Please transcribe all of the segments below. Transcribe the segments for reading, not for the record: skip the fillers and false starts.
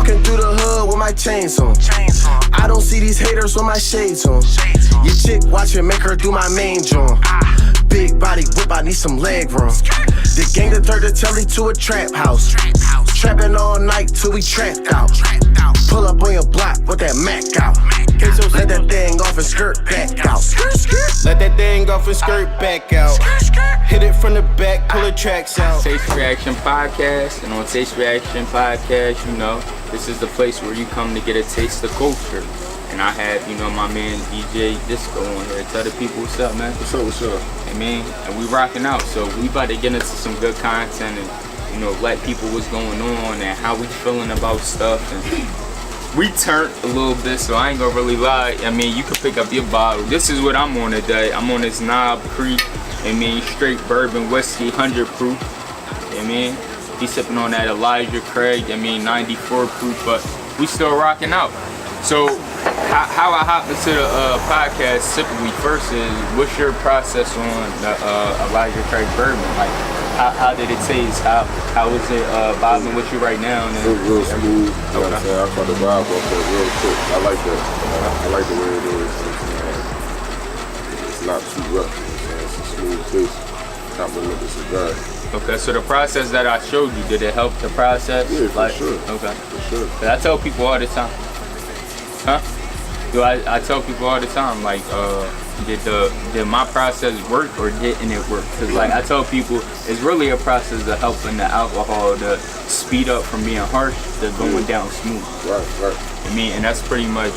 Walking through the hood with my chains on. I don't see these haters with my shades on. Your chick watching make her do my main joint. Big body whip, I need some leg room. The gang the third to telly to a trap house. Trapping all night till we trapped out. Pull up on your block with that Mac out. Let that thing off and skirt back out. Let that thing off and skirt back out. Hit it from the back, pull the tracks out. Taste Reaction Podcast, and on Taste Reaction Podcast, you know, this is the place where you come to get a taste of culture. And I have, you know, my man DJ Disco on here. Tell the people what's up, man. What's up, what's up? I mean, and we rocking out, so we about to get into some good content and, you know, let people what's going on and how we feeling about stuff. And we turned a little bit, so I ain't gonna really lie. I mean, you can pick up your bottle. This is what I'm on today. I'm on this Knob Creek, I mean, straight bourbon whiskey, 100 proof. I mean, he's sipping on that Elijah Craig, I mean, 94 proof, but we still rocking out. So, how I hop into the podcast typically first is, what's your process on the Elijah Craig bourbon? Like, how did it taste? How is it vibing with you right now? It was real smooth. You know what I'm saying? I caught the vibe off that real quick. I like that. I like the way it is. It's not too rough. You know what I'm saying? It's a smooth taste. Compliment the cigar. Okay, so the process that I showed you, did it help the process? Yeah, for sure. Okay. For sure. I tell people all the time. Huh? Do I tell people all the time, like, did my process work or didn't it work? Because, like, I tell people, it's really a process of helping the alcohol to speed up from being harsh to going down smooth. Right. I mean, and that's pretty much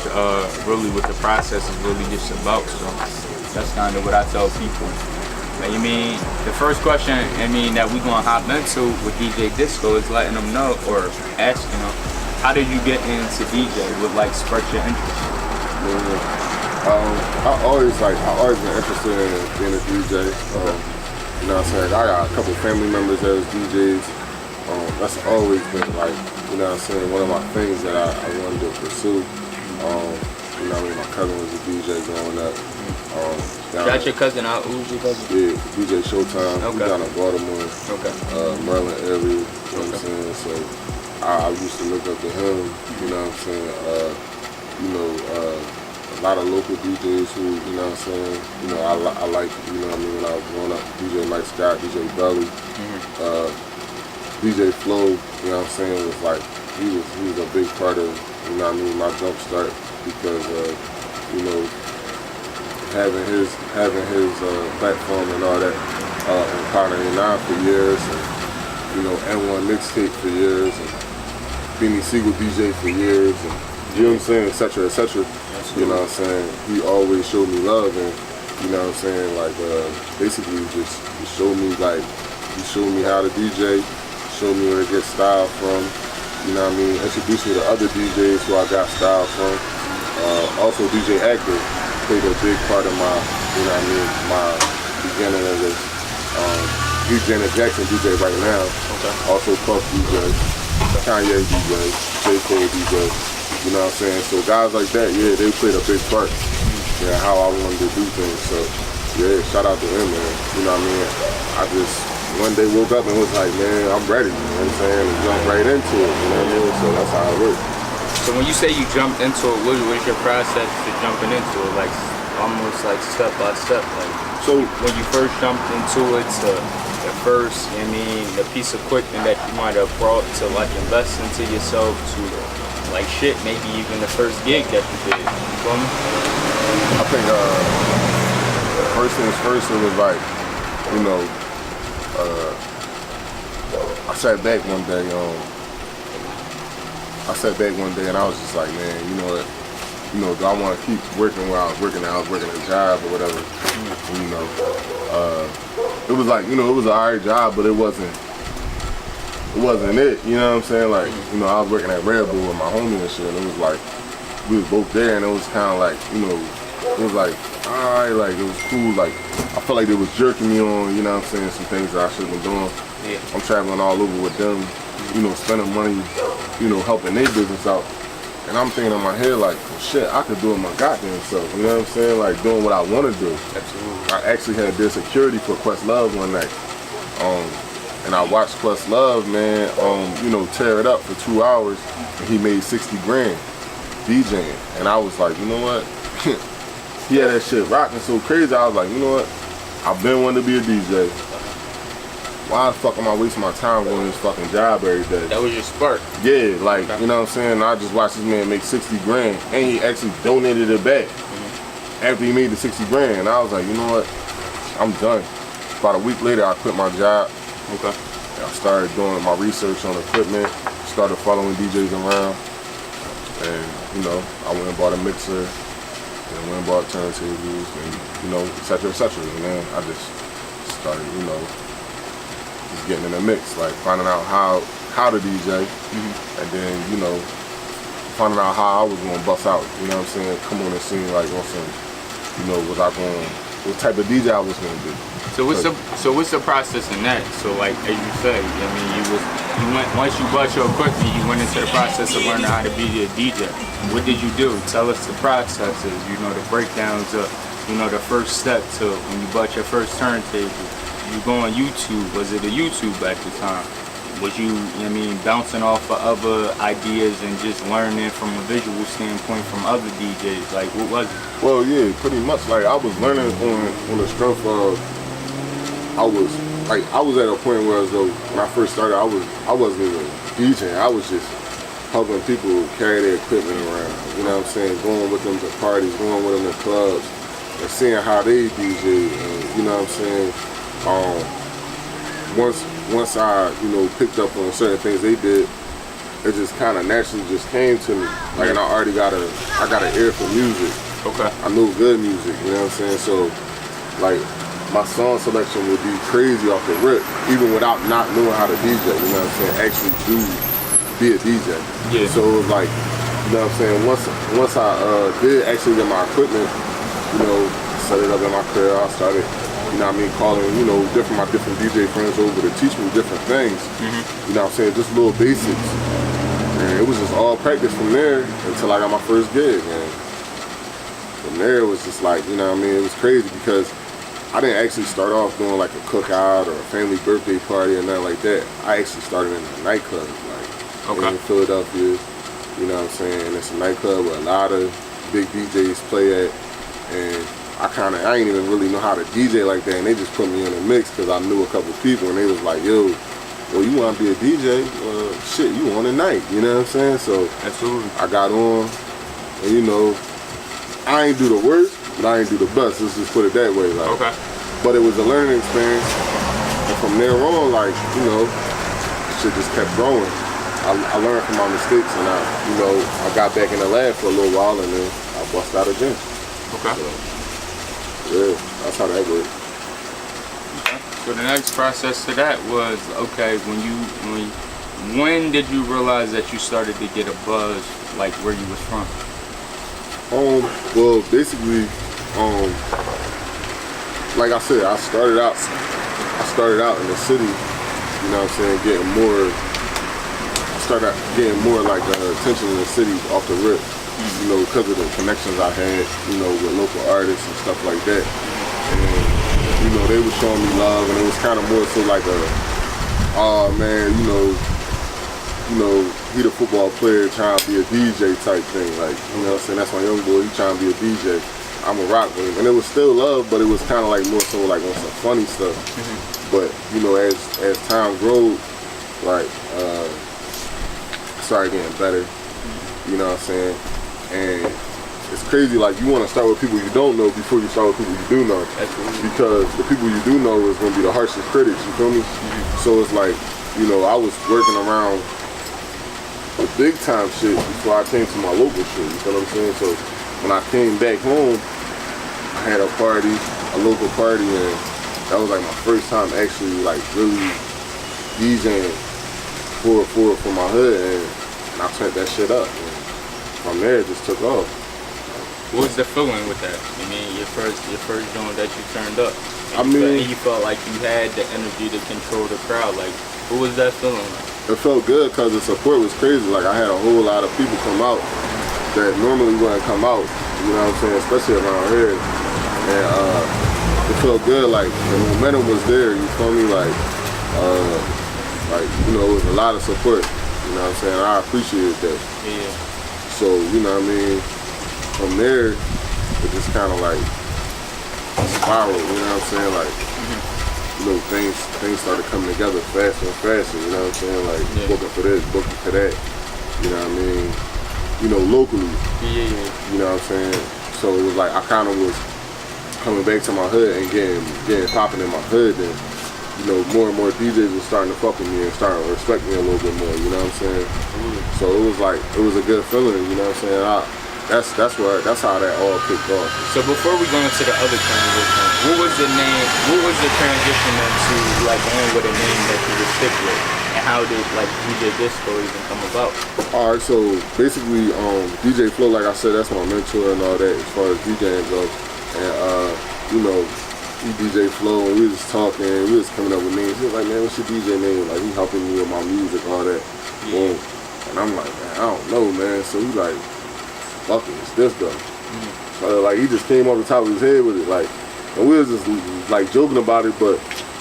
really what the process is really just about. So that's kind of what I tell people. But, I mean, the first question, I mean, that we gonna hop into with DJ Disco is letting them know, or asking them, how did you get into DJ? What, like, sparked your interest? I always been interested in being a DJ. You know what I'm saying? I got a couple family members that was DJs. That's always been, like, you know what I'm saying, one of my things that I wanted to pursue. You know what I mean? My cousin was a DJ growing up. Got your cousin out? Who's your cousin? Yeah, DJ Showtime. Okay. He's down in Baltimore. Okay. Maryland area. You know what I'm saying? So I used to look up to him. You know what I'm saying? A lot of local DJs who, you know what I'm saying, you know, I like, you know what I mean, when I was growing up, DJ Mike Scott, DJ Belly, DJ Flow, you know what I'm saying, was like, he was a big part of, you know what I mean, my jump start, because, you know, having his platform and all that, and Partner 9 for years, and, you know, N1 Mixtape for years, and Beanie Siegel DJ for years, and, you know what I'm saying, et cetera, et cetera. You know what I'm saying? He always showed me love, and you know what I'm saying, like basically just showed me, like, he showed me how to DJ, showed me where to get style from, you know what I mean, introduced me to other DJs who I got style from. Also DJ Active played a big part of my, you know what I mean, my beginning of this. He's Janet Jackson DJ right now. Okay. Also Puff DJ, Kanye DJ, J. Cole DJ. You know what I'm saying? So guys like that, yeah, they played a big part in how I wanted to do things. So yeah, shout out to him, man. You know what I mean? I just one day woke up and was like, man, I'm ready. You know what I'm saying? And jumped right into it. You know what I mean? So that's how it works. So when you say you jumped into it, what was your process to jumping into it? Like almost like step by step. Like, so when you first jumped into it, to the first, I mean, the piece of equipment that you might have brought to like invest into yourself, to like shit, maybe even the first gig that you did. You feel me? I think first things first, it was like, you know, I sat back one day and I was just like, man, you know what, do I want to keep working where I was working? I was working a job or whatever. And, you know, it was like, you know, it was an alright job, but it wasn't it, you know what I'm saying? Like, you know, I was working at Red Bull with my homie and shit, and it was like, we was both there, and it was kind of like, you know, it was like, alright, like, it was cool, like, I felt like they was jerking me on, you know what I'm saying, some things that I should have been doing. Yeah. I'm traveling all over with them, you know, spending money, you know, helping their business out. And I'm thinking in my head, like, well, shit, I could do it my goddamn self, you know what I'm saying? Like, doing what I want to do. Absolutely. I actually had did security for Questlove one night. and I watched Questlove, man, tear it up for 2 hours, and he made 60 grand DJing. And I was like, you know what? He had that shit rocking so crazy. I was like, you know what? I've been wanting to be a DJ. Why the fuck am I wasting my time doing this fucking job every day? That was your spark. Yeah, like, you know what I'm saying? I just watched this man make 60 grand, and he actually donated it back after he made the 60 grand. And I was like, you know what? I'm done. About a week later, I quit my job. Okay. I started doing my research on equipment, started following DJs around, and, I went and bought a mixer, and went and bought turntables, and, et cetera, et cetera. And then I just started, just getting in the mix, like finding out how to DJ, and then, finding out how I was going to bust out, you know what I'm saying? Come on the scene, like, on some, what type of DJ I was going to do. So what's the process in that? So like as you say, once you bought your equipment, you went into the process of learning how to be a DJ. What did you do? Tell us the processes, the breakdowns of, the first step to when you bought your first turntable. You go on YouTube, was it a YouTube at the time? Was you, bouncing off of other ideas and just learning from a visual standpoint from other DJs? Like, what was it? Well, yeah, pretty much. Like, I was learning on the strength of, I was at a point where when I first started, I wasn't even DJing. I was just helping people carry their equipment around. You know what I'm saying? Going with them to parties, going with them to clubs, and seeing how they DJ. And, you know what I'm saying? Once I, picked up on certain things they did, it just kind of naturally just came to me. Like, and I got an ear for music. Okay. I knew good music, you know what I'm saying? So, like, my song selection would be crazy off the rip, even without not knowing how to DJ, you know what I'm saying? Actually be a DJ. Yeah. So it was like, you know what I'm saying? Once I did actually get my equipment, set it up in my crib, I started, calling, my different DJ friends over to teach me different things. You know what I'm saying? Just little basics. And it was just all practice from there until I got my first gig. And from there, it was just like, it was crazy because I didn't actually start off doing like a cookout or a family birthday party or nothing like that. I actually started in a nightclub, in Philadelphia. You know what I'm saying? It's a nightclub where a lot of big DJs play at. And I ain't even really know how to DJ like that. And they just put me in a mix because I knew a couple people and they was like, yo, well, you want to be a DJ? Shit, you on tonight. You know what I'm saying? So absolutely. I got on and, I ain't do the worst, but I ain't do the best. Let's just put it that way. Like, okay. But it was a learning experience, and from there on, shit just kept growing. I learned from my mistakes, and I got back in the lab for a little while, and then I bust out again. Okay. So, yeah, that's how that worked. Okay. So the next process to that was, okay, when did you realize that you started to get a buzz, like where you was from? Well, basically, like I said, I started out in the city, you know what I'm saying, getting more attention in the city off the rip, because of the connections I had, with local artists and stuff like that. And, they were showing me love, and it was kind of more so like oh man, he the football player trying to be a DJ type thing. Like, you know what I'm saying? That's my young boy, he trying to be a DJ. I'm a rock with him. And it was still love, but it was kind of like more so like on some funny stuff. But, as time grew, like, I started getting better. You know what I'm saying? And it's crazy, like, you want to start with people you don't know before you start with people you do know. Absolutely. Because the people you do know is going to be the harshest critics, you feel me? So it's like, I was working around the big time shit before I came to my local shit, you feel what I'm saying? So when I came back home, I had a local party, and that was like my first time actually like really DJing for my hood, and I turned that shit up. And from there, it just took off. What was the feeling with that? Your first joint that you turned up. And you felt like you had the energy to control the crowd. Like, what was that feeling like? It felt good because the support was crazy. Like, I had a whole lot of people come out that normally wouldn't come out. You know what I'm saying? Especially around here. And it felt good. Like, the momentum was there. You feel me? Like, Like, you know, it was a lot of support. You know what I'm saying? I appreciate that. Yeah. So, you know what I mean? From there, it just kind of like spiraled, you know what I'm saying? Like, you know, things started coming together faster and faster, you know what I'm saying? Like, booking for this, booking for that, you know what I mean? You know, locally, you know what I'm saying? So it was like, I kind of was coming back to my hood and getting popping in my hood, and you know, more and more DJs were starting to fuck with me and starting to respect me a little bit more, you know what I'm saying? So it was like, it was a good feeling, you know what I'm saying? That's how that all kicked off. So before we go into the other transition, what was the name, what was the transition into like going with a name that you would stick with? And how did like DJ Disco even come about? Alright, so basically DJ Flow, like I said, that's my mentor and all that as far as DJing goes. And you know, he DJ Flow, and we was talking, we was coming up with names. He was like, man, what's your DJ name? Like, he helping me with my music, all that. Boom. And I'm like, man, I don't know, man. So he like, fuck it, it's this though. So like, he just came off the top of his head with it, like, and we was just like joking about it, but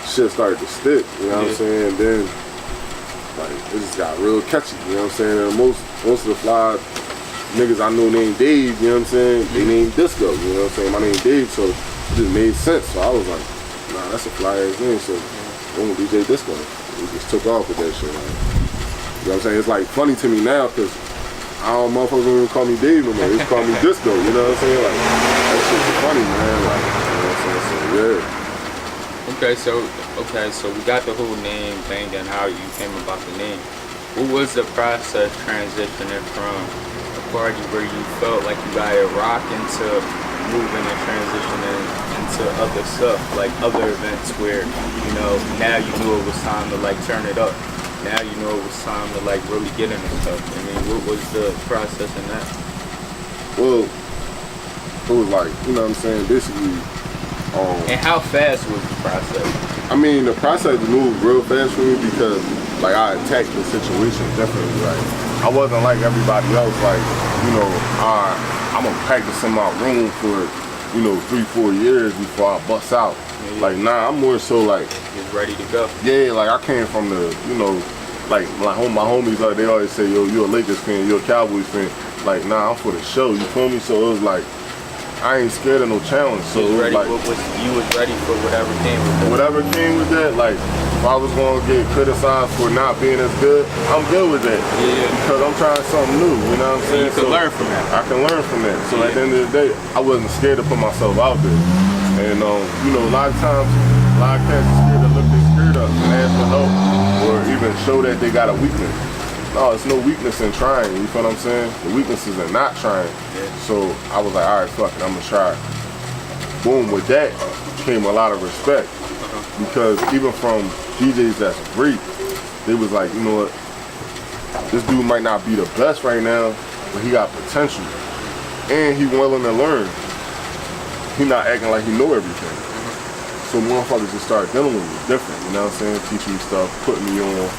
shit started to stick, you know what I'm saying? And then, like, it just got real catchy, you know what I'm saying? And most of the fly niggas I know named Dave, you know what I'm saying? They named Disco, you know what I'm saying? My name Dave, so it just made sense. So I was like, nah, that's a fly ass name. So boom, DJ Disco. We just took off with that shit. Like, you know what I'm saying? It's like funny to me now because I don't motherfuckers don't even call me Dave no more. They just call me Disco, you know what I'm saying? Like, that shit's funny, man. Like, you know what I'm saying? So yeah. Okay, so we got the whole name thing and how you came about the name. What was the process transitioning from a party where you felt like you got to rock into moving and transitioning into other stuff, like other events where, you know, now you knew it was time to like turn it up. Now you know it was time to like really get into stuff. I mean, what was the process in that? Well, it was like, you know what I'm saying, basically. And how fast was the process? I mean, the process moved real fast for me because, like, I attacked the situation differently. Like, I wasn't like everybody else. Like, you know, I'm gonna practice in my room for, you know, 3-4 years before I bust out. Yeah. Like, nah, I'm more so like just ready to go. Yeah, like I came from the, you know, like my homies, like they always say, yo, you a Lakers fan, you a Cowboys fan. Like, nah, I'm for the show. You feel me? So it was like, I ain't scared of no challenge. So it was like, you was ready for whatever came with that. Whatever came with that, like, if I was gonna get criticized for not being as good, I'm good with that. Yeah. Because I'm trying something new, you know what I'm saying? You can learn from that. I can learn from that. So at the end of the day, I wasn't scared to put myself out there. And you know, a lot of times, a lot of cats are scared to lift their skirt up and ask for help or even show that they got a weakness. No, it's no weakness in trying, you feel what I'm saying? The weakness is in not trying. Yeah. So I was like, all right, fuck it, I'm gonna try. Boom, with that came a lot of respect. Because even from DJs that's great, they was like, you know what, this dude might not be the best right now, but he got potential. And he willing to learn. He not acting like he know everything. So motherfuckers just started dealing with me different, you know what I'm saying? Teaching me stuff, putting me on.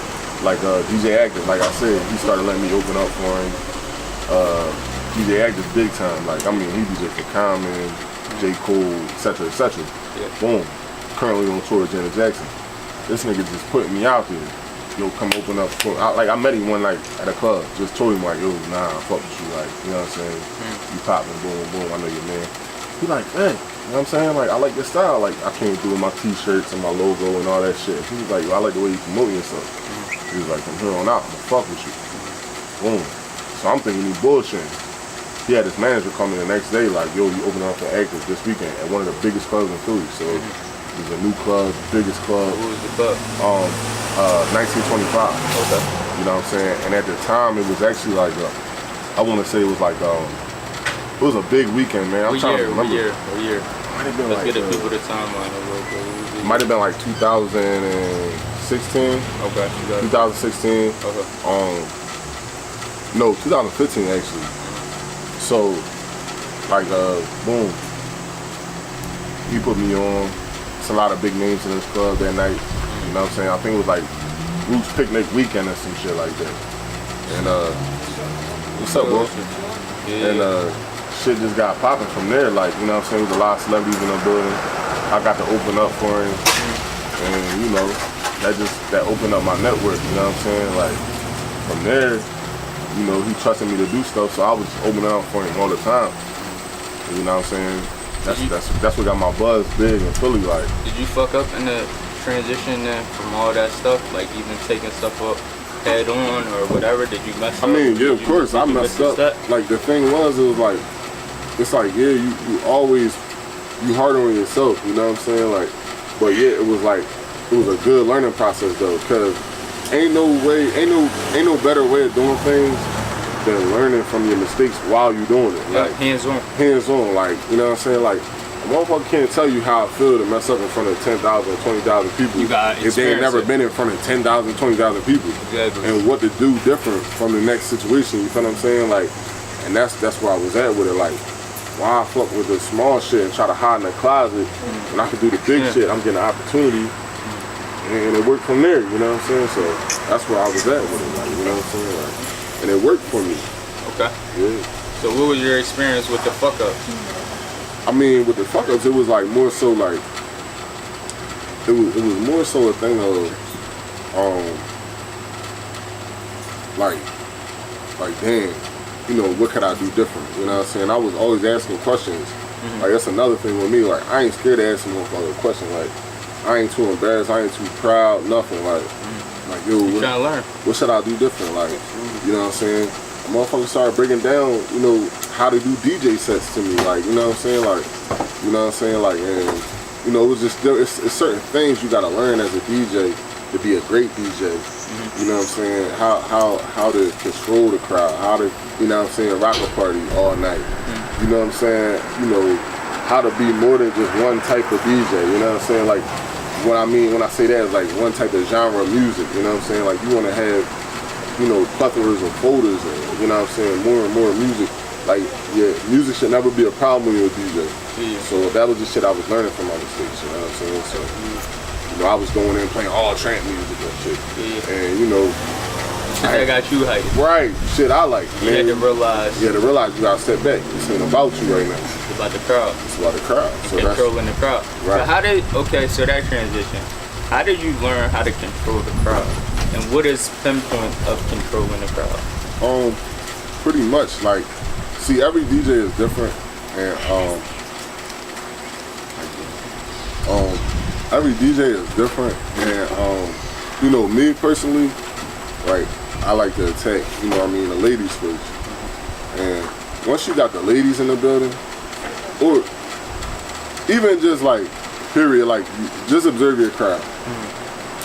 Like DJ Active, like I said, he started letting me open up for him. DJ Active big time, like I mean he DJ for Common, J. Cole, etc. etc. Yeah. Boom. Currently on tour with Janet Jackson. This nigga just putting me out there. Yo, come open up for I met him one night at a club, just told him like, yo, nah, fuck with you, like, you know what I'm saying? You popping, boom, boom, I know your man. He like, hey, you know what I'm saying? Like, I like your style. Like, I came through with my t-shirts and my logo and all that shit. He was like, yo, I like the way you promote yourself. He was like, from here on out, I'm gonna fuck with you. Boom. So I'm thinking he bullshitting. He had his manager come in the next day, like, yo, you opening up for Active this weekend at one of the biggest clubs in Philly. So it was a new club, biggest club. What was the club? 1925. Okay. You know what I'm saying? And at the time, it was actually like, I want to say it was like, it was a big weekend, man. I'm trying to remember. What year? Might have been Let's like, get the people the timeline a little bit. Might have been like 2016. Okay. 2016. Okay. No, 2015 actually. So, like, boom. He put me on. It's a lot of big names in this club that night. You know what I'm saying? I think it was like Roots Picnic Weekend or some shit like that. And what's up, bro? Yeah. And shit just got popping from there. Like, you know what I'm saying? There was a lot of celebrities in the building. I got to open up for him. And, you know, that opened up my network, you know what I'm saying? Like, from there, you know, he trusted me to do stuff, so I was opening up for him all the time. You know what I'm saying? That's what got my buzz big in Philly. Like, did you fuck up in the transition then from all that stuff, like even taking stuff up head on or whatever? Did you mess up? I mean, yeah, of course, I messed up. Like, the thing was, it was like, it's like, yeah, you always, you hard on yourself, you know what I'm saying? Like, but yeah, it was a good learning process though, cause ain't no better way of doing things than learning from your mistakes while you're doing it. Yeah, like, hands on, like, you know what I'm saying? Like, a motherfucker can't tell you how it feel to mess up in front of 10,000, 20,000 people if they ain't never been in front of 10,000, 20,000 people. Exactly. And what to do different from the next situation, you feel what I'm saying? Like, and that's where I was at with it. Like, why I fuck with the small shit and try to hide in the closet when I could do the big shit? I'm getting an opportunity, and it worked from there, you know what I'm saying? So that's where I was at with it, like, you know what I'm saying? Like, and it worked for me. Okay. Yeah. So what was your experience with the fuck up? I mean, with the fuck ups, it was like more so like, it was more so a thing of, like damn, you know, what could I do different? You know what I'm saying? I was always asking questions. Like, that's another thing with me. Like, I ain't scared to ask some motherfucker a question. Like, I ain't too embarrassed. I ain't too proud. Nothing. Like yo, You trying to learn? What should I do different? Like, you know what I'm saying? Motherfuckers started breaking down, you know, how to do DJ sets to me. Like, you know what I'm saying? Like, you know what I'm saying? Like, and you know, it was just it's certain things you gotta learn as a DJ to be a great DJ. You know what I'm saying? How to control the crowd, how to, you know what I'm saying, rock a party all night. You know what I'm saying? You know, how to be more than just one type of DJ. You know what I'm saying? Like, what I mean when I say that is like one type of genre of music. You know what I'm saying? Like, you want to have, you know, plethoras of folders and, you know what I'm saying, more and more music. Like, yeah, music should never be a problem when you're a DJ. So that was just shit I was learning from my mistakes, you know what I'm saying? So, you know, I was going in playing all trap music and shit. And, you know, that got you hyped. Right, shit I like, man. You had to realize. Yeah, to realize you gotta step back. This ain't about you right now. It's about the crowd. It's about the crowd. So controlling the crowd. Right. So that transition, how did you learn how to control the crowd? And what is pinpoint of controlling the crowd? Pretty much, like, see, every DJ is different, and every DJ is different, and you know, me personally, like, I like to attack, you know what I mean, the ladies first. And once you got the ladies in the building, or even just like, period, like, just observe your crowd.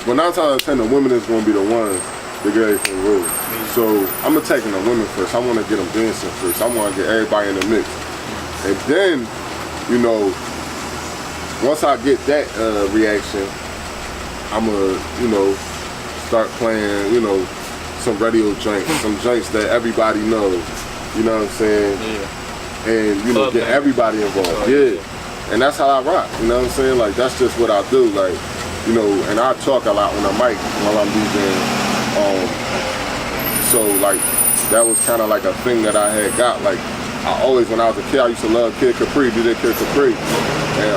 But 9 times out of 10, the women is gonna be the ones to get everything rolling. So I'm attacking the women first. I wanna get them dancing first. I wanna get everybody in the mix. And then, you know, once I get that reaction, I'ma, you know, start playing, you know, some radio joints, some joints that everybody knows, you know what I'm saying? Yeah. And, you know, get everybody involved. Yeah. And that's how I rock, you know what I'm saying? Like, that's just what I do. Like, you know, and I talk a lot on the mic while I'm DJing. So, like, that was kind of like a thing that I had got. Like, I always, when I was a kid, I used to love Kid Capri, DJ Kid Capri. And,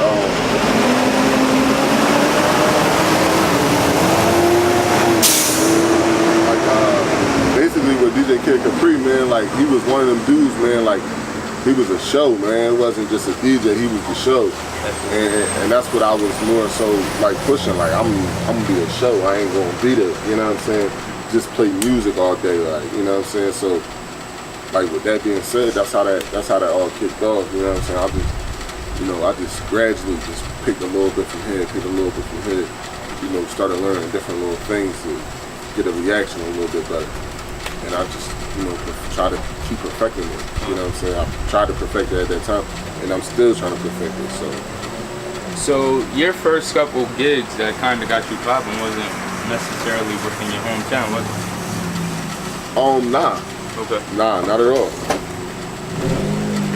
basically with DJ Kid Capri, man, like, he was one of them dudes, man, like, he was a show, man. It wasn't just a DJ, he was the show. And that's what I was more so, like, pushing. Like, I'm gonna be a show, I ain't gonna be there, you know what I'm saying? Just play music all day, like, you know what I'm saying? So, like, with that being said, that's how that all kicked off, you know what I'm saying? I just gradually just picked a little bit from here, you know, started learning different little things to get a reaction a little bit better. And I just, you know, try to keep perfecting it. You know what I'm saying? I tried to perfect it at that time, and I'm still trying to perfect it. So your first couple gigs that kind of got you popping wasn't necessarily within your hometown, was it? Nah. Okay. Nah, not at all.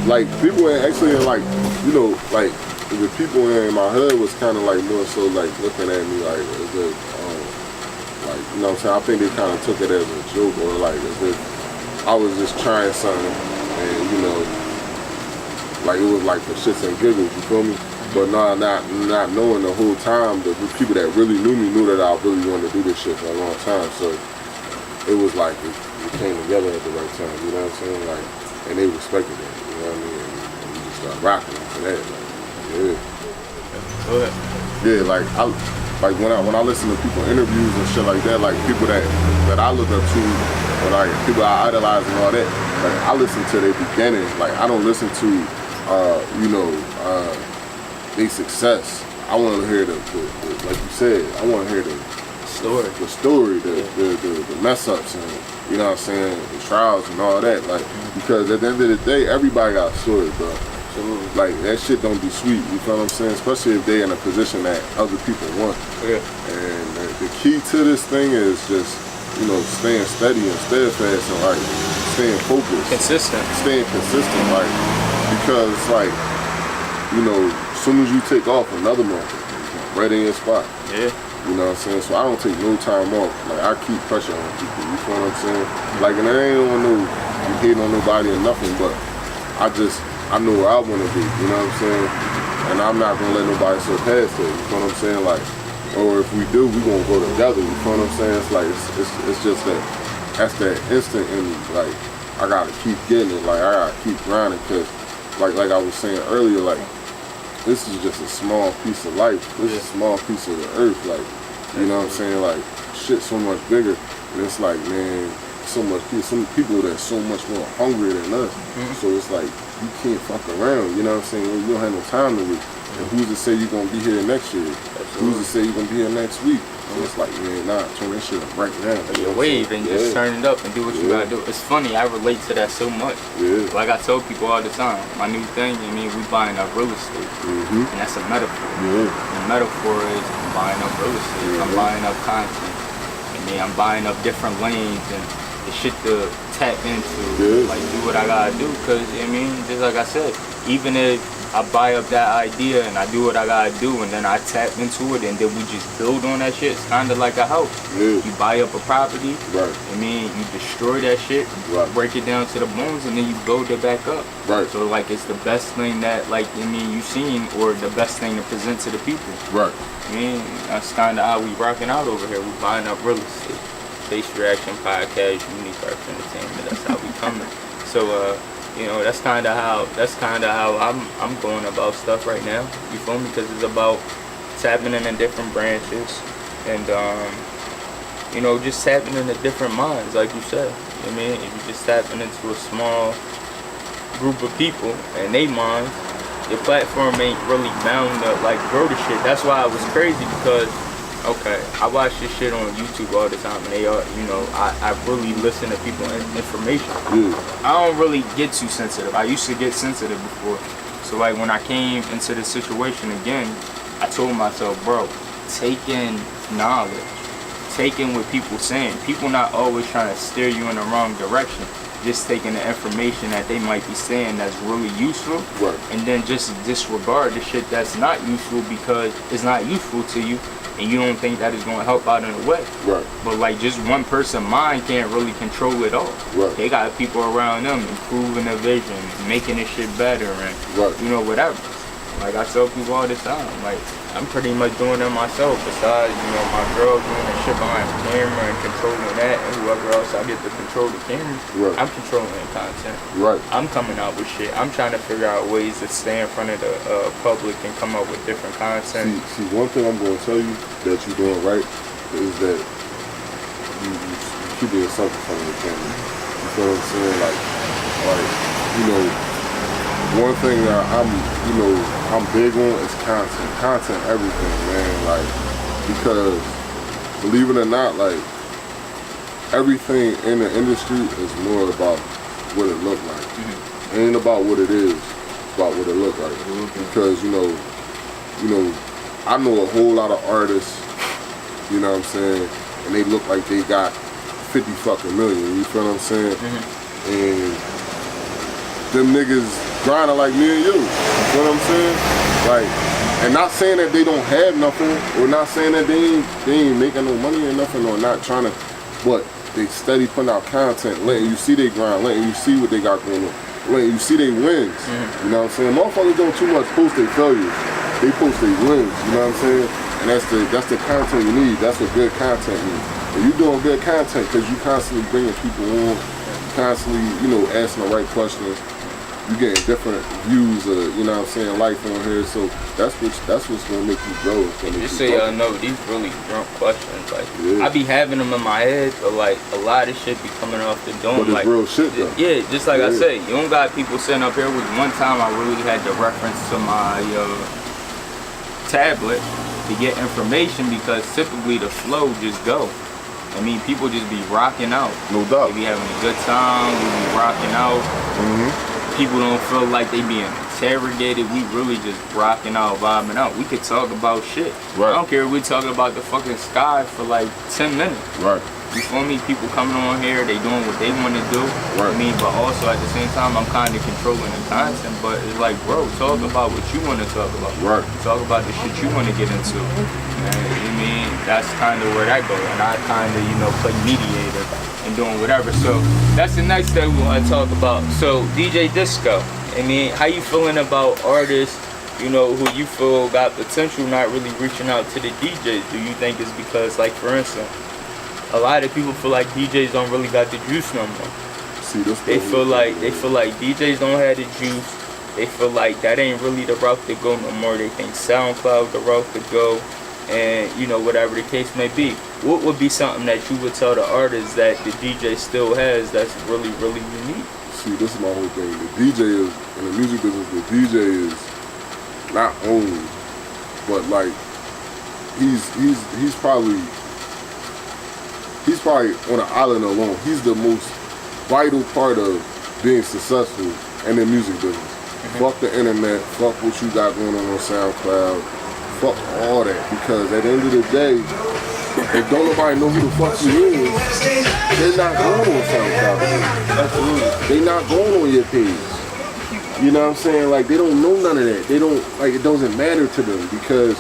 Like, people actually, like, you know, like, the people in my hood was kind of like more so like looking at me like as if, like, you know what I'm saying? I think they kind of took it as a joke, or like as if I was just trying something, and, you know, like, it was like for shits and giggles, you feel me? But not knowing the whole time, the people that really knew me knew that I really wanted to do this shit for a long time. So it was like it came together at the right time. You know what I'm saying? Like, and they respected it. You know what I mean? And we just started rocking for that. Like, yeah. Go ahead. Yeah, like when I listen to people interviews and shit like that, like people that I look up to, or like people I idolize and all that, like I listen to their beginning. Like I don't listen to, their success. I want to hear the like you said, I want to hear the story, the mess ups, and you know what I'm saying, the trials and all that. Like because at the end of the day, everybody got a story, bro. Absolutely. Like that shit don't be sweet, you feel what I'm saying? Especially if they in a position that other people want. Yeah. And the key to this thing is just, staying steady and steadfast and like staying focused. Staying consistent, like because like, as soon as you take off, another motherfucker right in your spot. Yeah. You know what I'm saying? So I don't take no time off. Like I keep pressure on people, you feel what I'm saying? Like and I ain't on I'm hating on nobody or nothing, but I know where I want to be, you know what I'm saying? And I'm not going to let nobody slip past it, you know what I'm saying? Like, or if we do, we going to go together, you know what I'm saying? It's like, it's just that's that instant, and like, I got to keep getting it, like, I got to keep grinding, because like I was saying earlier, like, this is just a small piece of life, this is a small piece of the earth, like, you know what I'm saying? Like, shit's so much bigger, and it's like, man, some people that's so much more hungry than us, so it's like, you can't fuck around, you know what I'm saying? You don't have no time to wait. And who's to say you're gonna be here next year? Who's to say you're gonna be here next week? So it's like, man, turn that shit up right now. Your wave and just turn it up and do what you gotta do. It's funny, I relate to that so much. Yeah. Like I tell people all the time, my new thing, we buying up real estate. And that's a metaphor. Yeah. The metaphor is I'm buying up real estate, I'm buying up content. I'm buying up different lanes and the shit to tap into, like do what I gotta do, cause just like I said, even if I buy up that idea and I do what I gotta do and then I tap into it and then we just build on that shit, it's kinda like a house. You buy up a property, you destroy that shit, break it down to the bones and then you build it back up. So like it's the best thing that you seen or the best thing to present to the people. That's kinda how we rocking out over here. We buying up real estate. Face Reaction Podcast, Unique Arts Entertainment. That's how we coming. So, that's kind of how I'm going about stuff right now. You feel me? Because it's about tapping into different branches and just tapping into different minds, like you said. If you just tapping into a small group of people and they minds, your platform ain't really bound to grow the shit. That's why it was crazy because. Okay, I watch this shit on YouTube all the time, and they are, I really listen to people and information. I don't really get too sensitive. I used to get sensitive before. So when I came into this situation again, I told myself, bro, take in knowledge, take in what people saying. People not always trying to steer you in the wrong direction. Just taking the information that they might be saying that's really useful, and then just disregard the shit that's not useful because it's not useful to you. And you don't think that is going to help out in a way. But just one person's mind can't really control it all. They got people around them improving their vision, making this shit better, and whatever. Like I tell people all the time, I'm pretty much doing it myself. Besides, my girl doing the shit behind the camera and controlling that, and whoever else I get to control the camera, I'm controlling the content. I'm coming out with shit. I'm trying to figure out ways to stay in front of the public and come up with different content. See, one thing I'm going to tell you that you're doing right is that you keep yourself in front of the camera. You feel what I'm saying? One thing that I'm big on is content. Content, everything, man. Because believe it or not, everything in the industry is more about what it look like. It ain't about what it is. It's about what it look like. Because I know a whole lot of artists. You know what I'm saying? And they look like they got 50 fucking million. You feel what I'm saying? And them niggas grinding like me and you. You feel what I'm saying? And not saying that they don't have nothing, or not saying that they ain't making no money or nothing, or not trying to, but they steady putting out content, letting you see they grind, letting you see what they got going on, letting you see they wins. You know what I'm saying? Motherfuckers don't too much post their failures. they post their wins, you know what I'm saying? And that's the content you need. That's what good content is. And you doing good content because you constantly bringing people on, constantly, you know, asking the right questions. You getting different views of, you know what I'm saying, life on here. So that's what's gonna make you grow. Just so y'all know, these really drunk questions. Like I be having them in my head, but like a lot of shit be coming off the dome. But it's like real shit though. Yeah, just like I say, you don't got people sitting up here. With one time I really had to reference to my tablet to get information because typically the flow just go. I mean, people just be rocking out. No doubt. They be having a good time. We be rocking out. People don't feel like they being interrogated. We really just rocking out, vibing out. We could talk about shit. Right. I don't care if we talking about the fucking sky for like 10 minutes. Right. You feel me? People coming on here, they doing what they want to do. Right. I mean, but also at the same time, I'm kind of controlling the content. But it's like, bro, talk about what you want to talk about. Right. Talk about the shit you want to get into. And I mean, that's kind of where that goes. And I kind of, you know, play mediator and doing whatever. So that's the next thing we want to talk about. So DJ Disco, I mean, how you feeling about artists, you know, who you feel got potential not really reaching out to the DJs? Do you think it's because, like, for instance, a lot of people feel like DJs don't really got the juice no more. See, They feel like DJs don't have the juice. They feel like that ain't really the route to go no more. They think SoundCloud the route to go, and you know, whatever the case may be. What would be something that you would tell the artists that the DJ still has that's really, really unique? See, this is my whole thing. The DJ is, in the music business, the DJ is not owned, but like he's probably on an island alone. He's the most vital part of being successful in the music business. Fuck the internet, fuck what you got going on SoundCloud, fuck all that. Because at the end of the day, if don't nobody know who the fuck you is, they're not going on SoundCloud. Absolutely. They not going on your page. You know what I'm saying? Like, they don't know none of that. They don't, like, it doesn't matter to them because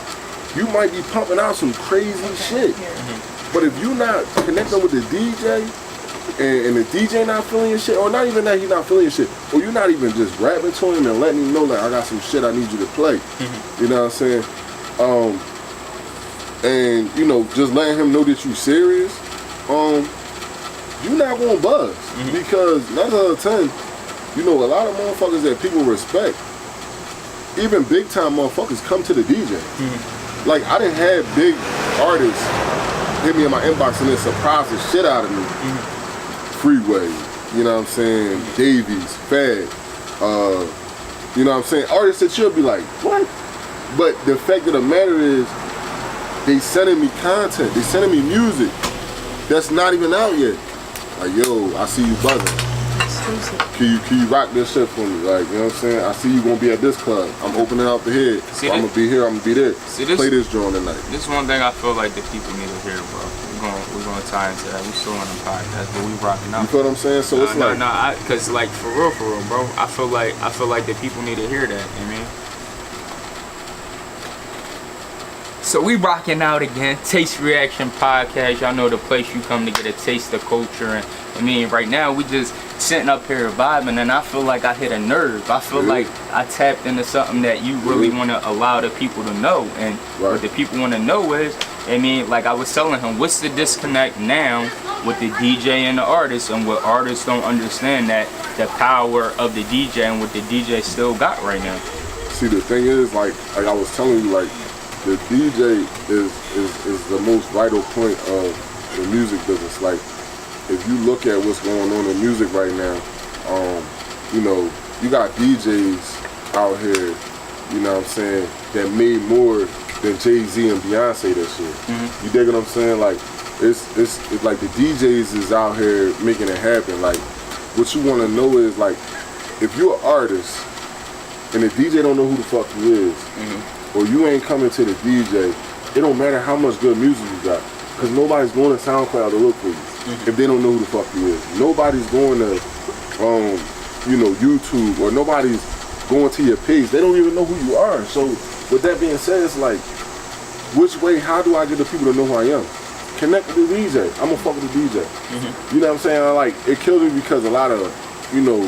you might be pumping out some crazy shit. But if you're not connecting with the DJ, and the DJ not feeling your shit, or not even that he not feeling your shit, or you're not even just rapping to him and letting him know that I got some shit I need you to play. You know what I'm saying? And you know, just letting him know that you serious, you're not gonna buzz. Because 9 out of 10, you know, a lot of motherfuckers that people respect, even big time motherfuckers, come to the DJ. Like, I didn't have big artists hit me in my inbox and then surprise the shit out of me. Freeway, you know what I'm saying? Davies, Fad, you know what I'm saying? Artists that you'll be like, what? But the fact of the matter is, they sending me content, they sending me music that's not even out yet. Like, yo, I see you buzzing. Can you rock this shit for me? Like, you know what I'm saying? I see you gonna be at this club. I'm opening out the head. So I'm gonna be here, I'm gonna be there. Play this joint tonight. This is one thing I feel like the people need to hear, bro. We're gonna tie into that. We still on the podcast, but we rocking out. You feel what I'm saying? So it's like, cause like for real, bro. I feel like the people need to hear that. You know what I mean? So we rocking out again. Taste Reaction Podcast. Y'all know the place you come to get a taste of culture. And I mean, right now we just sitting up here vibing, and I feel like I hit a nerve. I feel like I tapped into something that you really want to allow the people to know. And what the people want to know is, I mean, like I was telling him, what's the disconnect now with the DJ and the artist, and what artists don't understand that the power of the DJ and what the DJ still got right now. See, the thing is, like I was telling you, like, the DJ is the most vital point of the music business. Like, if you look at what's going on in music right now, you know, you got DJs out here, you know what I'm saying, that made more than Jay-Z and Beyonce this year. You dig what I'm saying? Like, it's like the DJs is out here making it happen. Like, what you want to know is, like, if you're an artist and the DJ don't know who the fuck you is, or you ain't coming to the DJ, it don't matter how much good music you got, because nobody's going to SoundCloud to look for you if they don't know who the fuck you is. Nobody's going to, you know, YouTube, or nobody's going to your page. They don't even know who you are. So with that being said, it's like, which way, how do I get the people to know who I am? Connect with the DJ. I'm gonna fuck with the DJ. You know what I'm saying? Like, it kills me because a lot of, you know,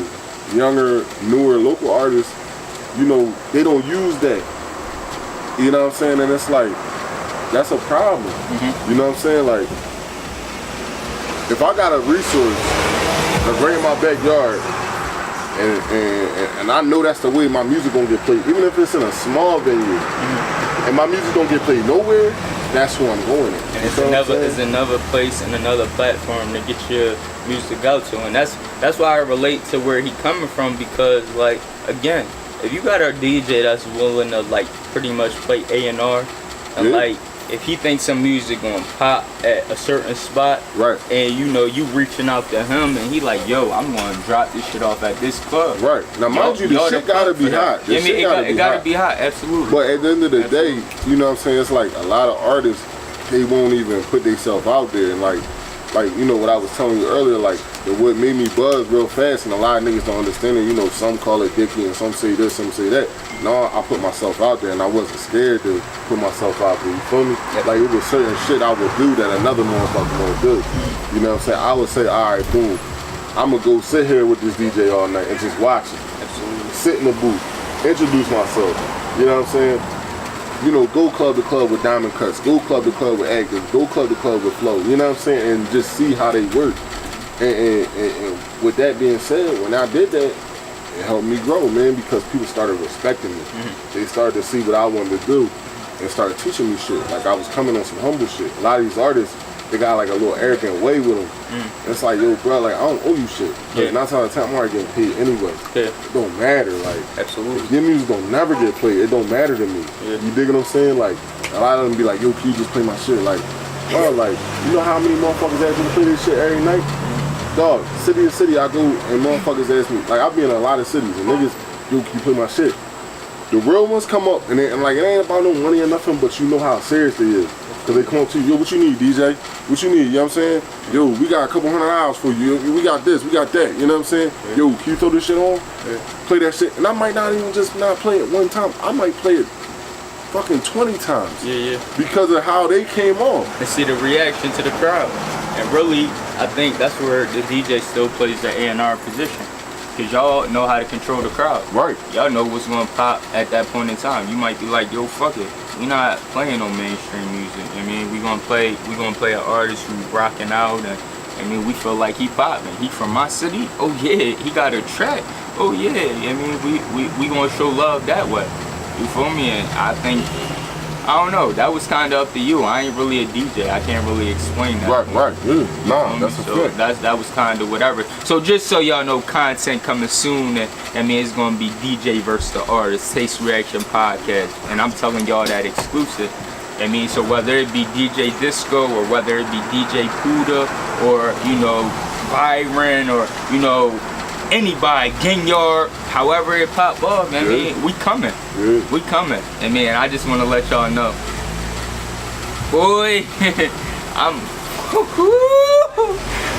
younger, newer local artists, you know, they don't use that You know what I'm saying? And it's like, that's a problem. You know what I'm saying? Like, if I got a resource that's right in my backyard, and I know that's the way my music gonna get played, even if it's in a small venue, and my music don't get played nowhere, that's who I'm going in. And it's another place and another platform to get your music out to, and that's why I relate to where he coming from, because like, again, if you got a DJ that's willing to like pretty much play A&R, and like if he thinks some music gonna pop at a certain spot, right, and you know you reaching out to him and he like, yo, I'm gonna drop this shit off at this club, right. Now mind you, this shit gotta be hot. I mean, it gotta be hot, absolutely. But at the end of the day, you know what I'm saying, it's like a lot of artists, they won't even put themselves out there, and like you know what I was telling you earlier, like what made me buzz real fast, and a lot of niggas don't understand it. You know, some call it dicky, and some say this, some say that. No, I put myself out there, and I wasn't scared to put myself out there. You feel me? Like it was certain shit I would do that another motherfucker won't do. You know what I'm saying? I would say, all right, boom, I'm gonna go sit here with this DJ all night and just watch it. Absolutely. Sit in the booth, introduce myself. You know what I'm saying? You know, go club to club with Diamond Cuts, go club to club with Actors, go club to club with Flow, you know what I'm saying? And just see how they work. And with that being said, when I did that, it helped me grow, man, because people started respecting me. They started to see what I wanted to do and started teaching me shit. Like I was coming on some humble shit. A lot of these artists, they got like a little arrogant way with them. And it's like, yo, bro, like I don't owe you shit. But 9 times out of 10, I'm already getting paid anyway. It don't matter. Like, absolutely. If your music don't never get played, it don't matter to me. You dig what I'm saying? Like, a lot of them be like, yo, can you just play my shit? Like, bro, like, you know how many motherfuckers ask me to play this shit every night? Dog, city to city, I go and motherfuckers ask me. Like, I be in a lot of cities and niggas, yo, can you play my shit? The real ones come up and like, it ain't about no money or nothing, but you know how serious they is. Cause they come up to you, yo, what you need, DJ? What you need, you know what I'm saying? Yo, we got a couple $100 for you. We got this, we got that, you know what I'm saying? Yo, can you throw this shit on? Play that shit. And I might not even just not play it one time. I might play it fucking 20 times. Because of how they came on. And see the reaction to the crowd. And really, I think that's where the DJ still plays the A&R position. Cause y'all know how to control the crowd. Right. Y'all know what's gonna pop at that point in time. You might be like, yo, fuck it. We not playing no mainstream music. I mean, we gonna play an artist who's rocking out, and I mean, we feel like he popping. He from my city. Oh yeah, he got a track. Oh yeah. I mean, we gonna show love that way. You feel me? And I think, I don't know. That was kind of up to you. I ain't really a DJ. I can't really explain that. Right. Nah, that's a fact. That was kind of whatever. So just so y'all know, content coming soon. I mean, it's gonna be DJ versus the artist, Taste Reaction Podcast, and I'm telling y'all that exclusive. I mean, so whether it be DJ Disco or whether it be DJ Puda or you know Byron or you know anybody, Ginyard, however it pop up, I mean, we coming. We coming. I mean, I just want to let y'all know. Boy,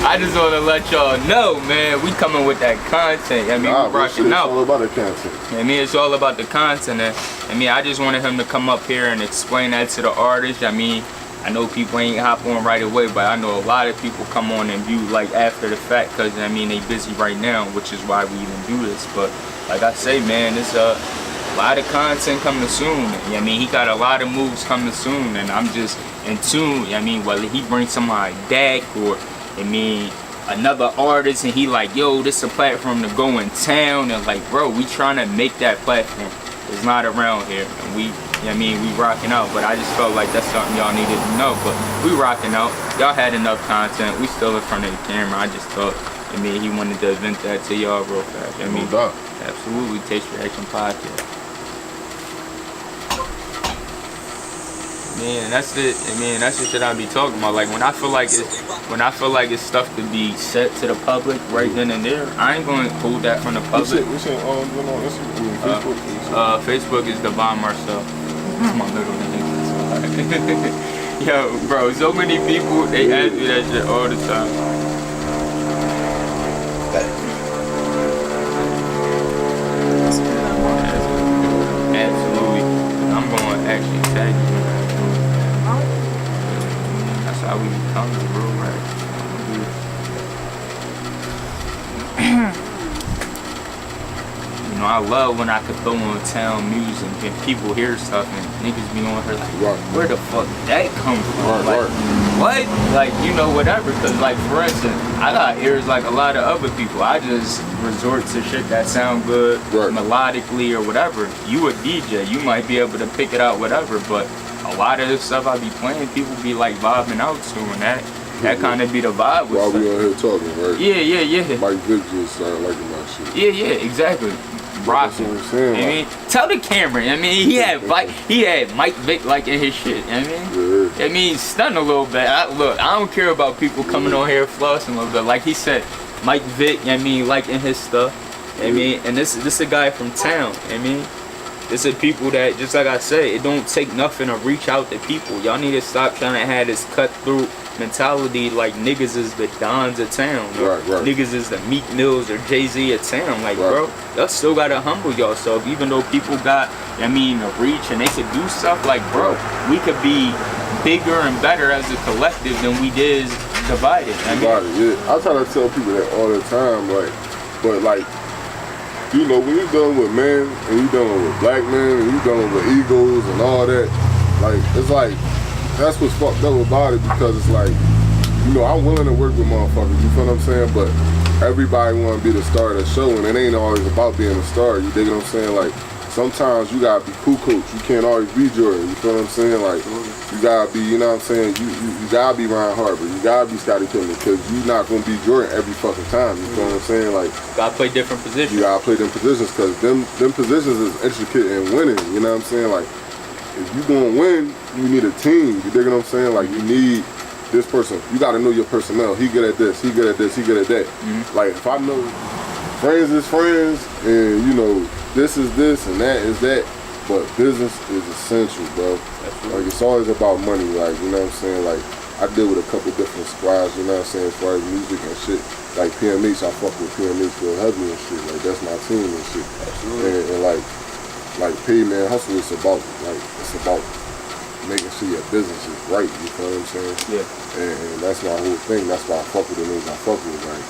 I just want to let y'all know, man, we coming with that content. I mean, we rocking out. It's all about the content. I mean, it's all about the content. And I mean, I just wanted him to come up here and explain that to the artist. I mean, I know people ain't hop on right away, but I know a lot of people come on and view like after the fact, because I mean they busy right now, which is why we even do this. But like I say, man, it's a lot of content coming soon. I mean, he got a lot of moves coming soon, and I'm just in tune. I mean, whether he brings somebody back or I mean another artist, and he like, yo, this is a platform to go in town, and like, bro, we trying to make that platform. It's not around here, and we rocking out, but I just felt like that's something y'all needed to know. But we rocking out. Y'all had enough content. We still in front of the camera. I just thought, I mean, he wanted to vent that to y'all real fast. I mean, absolutely, Taste Reaction Podcast. Man, that's it. I mean, that's the shit I be talking about. Like when I feel like it's stuff to be set to the public right then and there, I ain't gonna hold that from the public. Facebook is Devon Marcel. My middle name. Yo, bro, so many people they ask me that shit all the time. Absolutely. I'm gonna actually tag you. That's how we become the bro, right? You know, I love when I could throw on town music and people hear stuff and niggas be on here like, where the fuck did that come from? Like, what? Like, you know, whatever. Cause like, for instance, I got ears like a lot of other people. I just resort to shit that sound good melodically or whatever. You a DJ, you might be able to pick it out, whatever. But a lot of the stuff I be playing, people be like vibing out to, and that kind of be the vibe. While we on here talking, right? Yeah. Mike Vick just started liking my shit. Yeah, exactly. Rocking. I mean, tell the camera. I mean, he had Mike Vick liking his shit. I mean, I mean, stun a little bit. Look, I don't care about people coming on here flossing a little bit. Like he said, Mike Vick. I mean, liking his stuff. I mean, and this a guy from town. I mean, this is people that, just like I said, it don't take nothing to reach out to people. Y'all need to stop trying to have this cutthroat mentality like niggas is the Dons of town. Or niggas is the Meek Mills or Jay-Z of town. Like, bro, y'all still gotta humble yourself. Even though people got, I mean, a reach and they could do stuff, like, bro, we could be bigger and better as a collective than we did divided. I try to tell people that all the time, like, but like, you know, when you're dealing with men and you're dealing with black men and you're dealing with egos and all that, like, it's like, that's what's fucked up about it, because it's like, you know, I'm willing to work with motherfuckers, you feel what I'm saying? But everybody want to be the star of the show, and it ain't always about being a star, you dig what I'm saying? Like, sometimes you gotta be cool coach, you can't always be Jordan, you feel what I'm saying? Like, you gotta be, you know what I'm saying? You gotta be Ryan Harper, you gotta be Scottie Pippen, because you're not gonna be Jordan every fucking time, you feel what I'm saying? Like, gotta play different positions. You gotta play them positions, because them positions is intricate in winning, you know what I'm saying? Like, if you gonna win, you need a team. You dig what I'm saying? Like, you need this person. You gotta know your personnel. He good at this, he good at this, he good at that. Like, if I know friends is friends, and you know, this is this and that is that, but business is essential, bro. Like, it's always about money, like, you know what I'm saying? Like, I deal with a couple different squads, you know what I'm saying, as far as music and shit. Like, PMH, I fuck with PMH real heavy and shit. Like, that's my team and shit. And like pay man hustle is about, like, it's about making sure your business is right, you know what I'm saying? Yeah. And that's my whole thing. That's why I fuck with the niggas I fuck with. Like,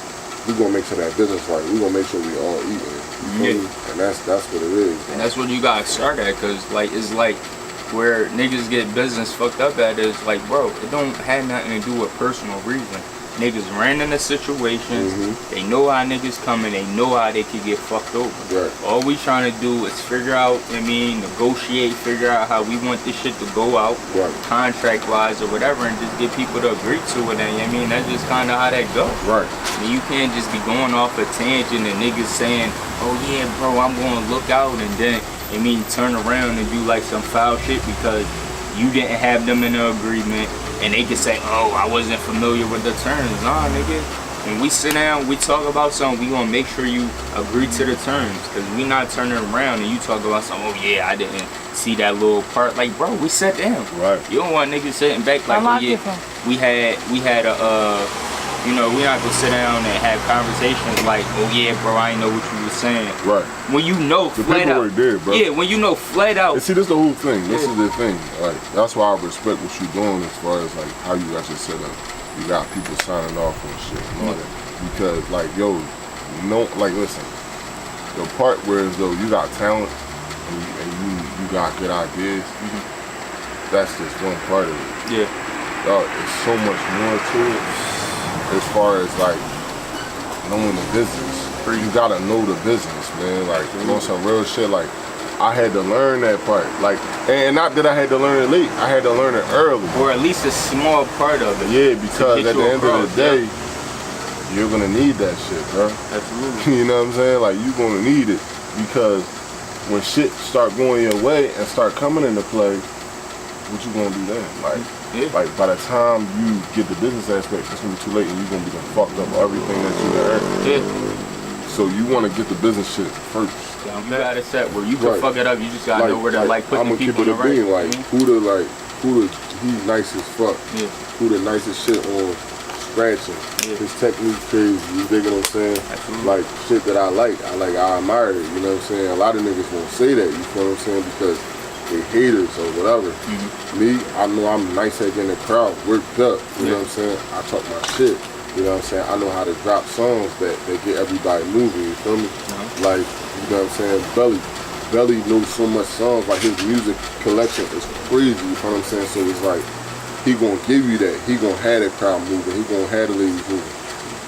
we gonna make sure that business right. We gonna make sure we all eating. You feel me? And that's what it is. And that's what you gotta start at, cause like, it's like where niggas get business fucked up at is like, bro, it don't have nothing to do with personal reason. Niggas ran into situations, they know how niggas coming, they know how they could get fucked over. All we trying to do is figure out, I mean, negotiate, figure out how we want this shit to go out, contract-wise or whatever, and just get people to agree to it. And I mean, that's just kind of how that goes. I mean, you can't just be going off a tangent and niggas saying, oh yeah, bro, I'm going to look out, and then, I mean, turn around and do like some foul shit because you didn't have them in the agreement. And they can say, oh, I wasn't familiar with the terms. Nah, nigga. When we sit down, we talk about something, we gonna make sure you agree to the terms. Cause we not turning around and you talk about something, oh yeah, I didn't see that little part. Like, bro, we sat down. You don't want niggas sitting back like, oh yeah, we had a, you know, we not gonna sit down and have conversations like, oh yeah, bro, I ain't know what you was saying. When you know the flat out. There, bro. Yeah, when you know flat out. And see, this is the whole thing. This is the thing. Like, that's why I respect what you're doing as far as like how you got your setup. You got people signing off on shit and all that. Because like, yo, no, like, listen, the part where as though you got talent and you got good ideas, that's just one part of it. Dog, there's so much more to it. As far as like knowing the business, you gotta know the business, man. Like, you know, some real shit. Like, I had to learn that part. Like, and not that I had to learn it late. I had to learn it early, or at least a small part of it. Yeah, because at the end of the day, you're gonna need that shit, bro. Absolutely. You know what I'm saying? Like, you're gonna need it because when shit start going your way and start coming into play, what you gonna do then? Like. Like, by the time you get the business aspect, it's gonna be too late and you're gonna be done fucked up everything that you earned. So you wanna get the business shit first. You gotta set where you can fuck it up, you just gotta know where to like put the people in the right. Like, who he's nice as fuck. Who the nicest shit on scratching. His technique crazy, you dig what I'm saying? Like, shit that I admire it, you know what I'm saying? A lot of niggas won't say that, you feel what I'm saying? Because they haters or whatever. Me, I know I'm nice at getting the crowd worked up, you know what I'm saying? I talk my shit, you know what I'm saying? I know how to drop songs that get everybody moving, you feel me? Like, you know what I'm saying? Belly knows so much songs. Like, his music collection is crazy. You know what I'm saying? So it's like, he gonna give you that. He gonna have that crowd moving. He gonna have the ladies moving.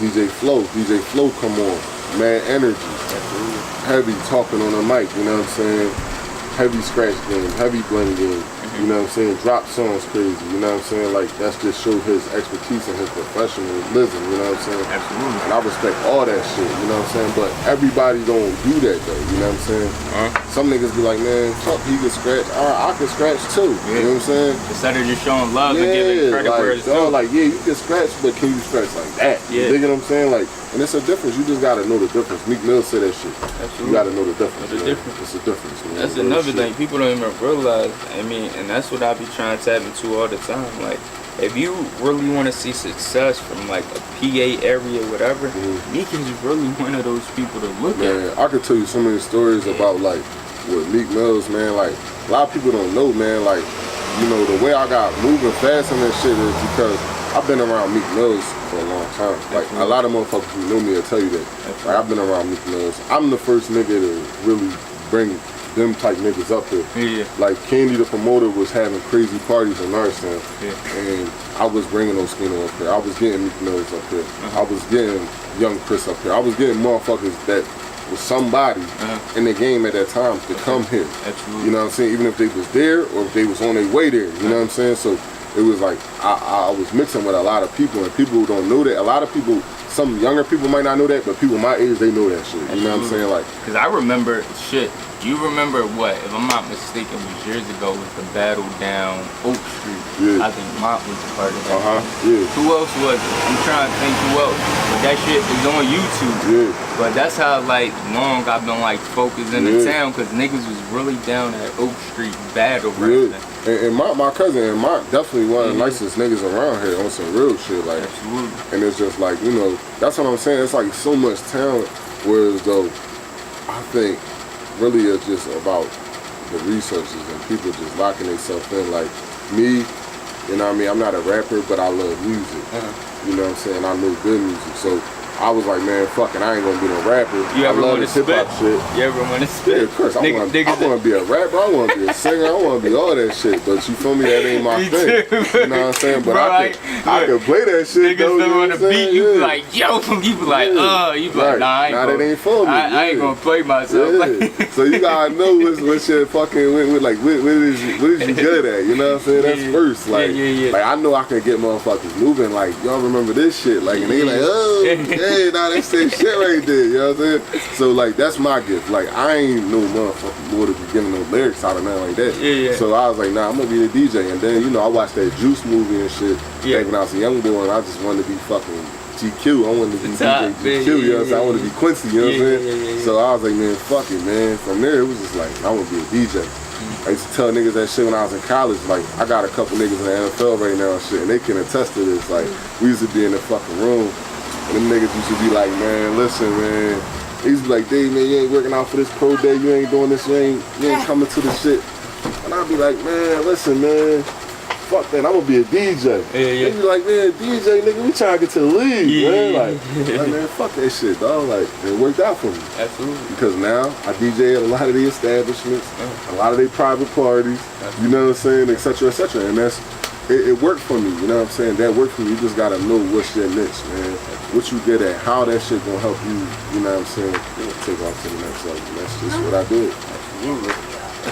DJ Flow come on. Mad energy. Heavy talking on the mic, you know what I'm saying? Heavy scratch game, heavy blend game. You know what I'm saying? Drop songs crazy, you know what I'm saying? Like, that's just show his expertise and his professionalism, you know what I'm saying? Absolutely. And I respect all that shit, you know what I'm saying? But everybody don't do that though, you know what I'm saying? Some niggas be like, man, fuck, he can scratch. Alright, I can scratch too, you know what I'm saying? Instead of just showing love and giving credit where it's due. Like, yeah, you can scratch, but can you scratch like that? You dig what I'm saying? Like, and it's a difference. You just gotta know the difference. Meek Mill said that shit. Absolutely. You gotta know the difference. It's a difference. It's a difference. Man. That's another thing people don't even realize. I mean, and that's what I be trying to tap into all the time. Like, if you really want to see success from like a PA area, whatever, Meek is really one of those people to look at. Man, I could tell you so many stories about like with Meek Mills, man. Like, a lot of people don't know, man. Like, you know, the way I got moving fast on that shit is because I've been around Meek Mills for a long time. Like, a lot of motherfuckers who know me will tell you that. Like, I've been around Meek Mills. I'm the first nigga to really bring them type niggas up here. Yeah. Like, Candy the promoter was having crazy parties in Norristown. Yeah. And I was bringing those Skino up here. I was getting Meek Mills up here. I was getting Young Chris up here. I was getting motherfuckers that was somebody in the game at that time to come here. Absolutely. You know what I'm saying? Even if they was there or if they was on their way there. You know what I'm saying? So it was like I was mixing with a lot of people, and people who don't know that. A lot of people, some younger people might not know that, but people my age, they know that shit. You know what I'm saying? Like, because I remember shit. You remember what, if I'm not mistaken, was years ago was the battle down Oak Street. Yeah. I think Mont was a part of that. Yeah. Who else was it? I'm trying to think who else. But that shit is on YouTube. Yeah. But that's how like long I've been like focused in the town, because niggas was really down at Oak Street battle wrestling. And my cousin and Mark definitely one of the nicest niggas around here on some real shit. Like, absolutely. And it's just like, you know, that's what I'm saying. It's like so much talent, whereas though I think really it's just about the resources and people just locking themselves in. Like me, you know what I mean? I'm not a rapper, but I love music. You know what I'm saying? I know good music. So I was like, man, fucking, I ain't gonna be no rapper. You ever want to hip hop shit. You ever want to spit? Yeah, of course. I want to be a rapper. I want to be a singer. I want to be all that shit. But you feel me? That ain't my thing. You know what I'm saying? But bro, I could play that shit. Niggas don't want to beat you. Be like, yo, you be like, you be like, nah, that ain't for me. I ain't gonna play myself. So you gotta know what shit fucking with like what is you good at? You know what I'm saying? That's first. Like, like I know I can get motherfuckers moving. Like, y'all remember this shit? Like, and they like, oh, hey, nah, that's that shit right there. You know what I'm saying? So like, that's my gift. Like, I ain't no motherfucking more to be giving no lyrics out of nothing like that. So I was like, nah, I'm gonna be the DJ. And then, you know, I watched that Juice movie and shit back when I was a young boy, and I just wanted to be fucking GQ. I wanted to be DJ GQ. You know what I'm saying? I wanted to be Quincy. You know what I'm saying? So I was like, man, fuck it, man. From there, it was just like, I want to be a DJ. I used to tell niggas that shit when I was in college. Like, I got a couple niggas in the NFL right now and shit, and they can attest to this. Like, we used to be in the fucking room, and them niggas used to be like, man, listen, man. They used to be like, Dave, man, you ain't working out for this pro day. You ain't doing this. You ain't coming to the shit. And I'd be like, man, listen, man. Fuck that, I'm gonna be a DJ. They be like, man, DJ, nigga, we trying to get to the league, man. Like, man, fuck that shit, dog. Like, it worked out for me. Absolutely. Because now I DJ at a lot of the establishments, a lot of their private parties, you know what I'm saying, et cetera, et cetera. And it worked for me, you know what I'm saying? That worked for me. You just gotta know what's your niche, man. What you good at, how that shit gonna help you, you know what I'm saying, take off to the next level. And that's just what I did. Absolutely.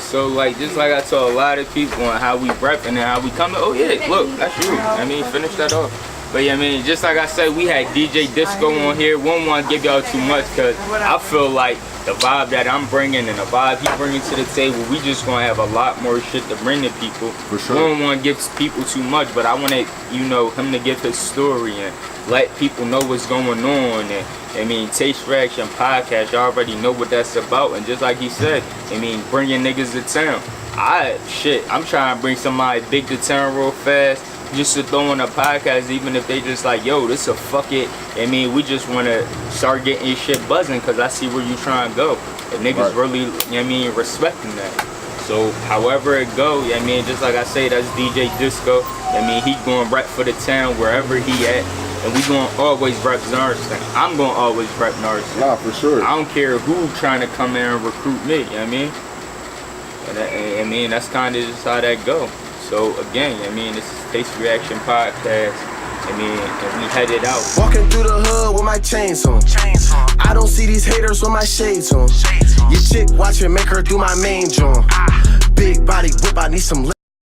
So like, just like I told a lot of people on how we repping and how we coming. Oh yeah, look, that's you. I mean, finish that off. But yeah, I mean, just like I said, we had DJ Disco on here. We don't want to give y'all too much because I feel like the vibe that I'm bringing and the vibe he bringing to the table, we just gonna have a lot more shit to bring to people. For sure. We don't want to give people too much, but I want to, you know, him to give his story and let people know what's going on. And I mean, Taste Reaction Podcast, y'all already know what that's about. And just like he said, I mean, bringing niggas to town. I'm trying to bring somebody big to town real fast, just to throw on a podcast, even if they just like, yo, this a fuck it. I mean, we just want to start getting your shit buzzing, because I see where you trying to go. And niggas really, I mean, respecting that. So however it go, I mean, just like I say, that's DJ Disco. I mean, he going right for the town wherever he at. and we gonna always rep Narston. I'm gonna always rep Narston. Nah, for sure. I don't care who trying to come in and recruit me, you know what I mean? And I mean, that's kind of just how that go. So again, I mean, this is Taste Reaction Podcast. I mean, and we headed out. Walking through the hood with my chains on. I don't see these haters with my shades on. Your chick watch it, make her do my main joint. Big body whip, I need some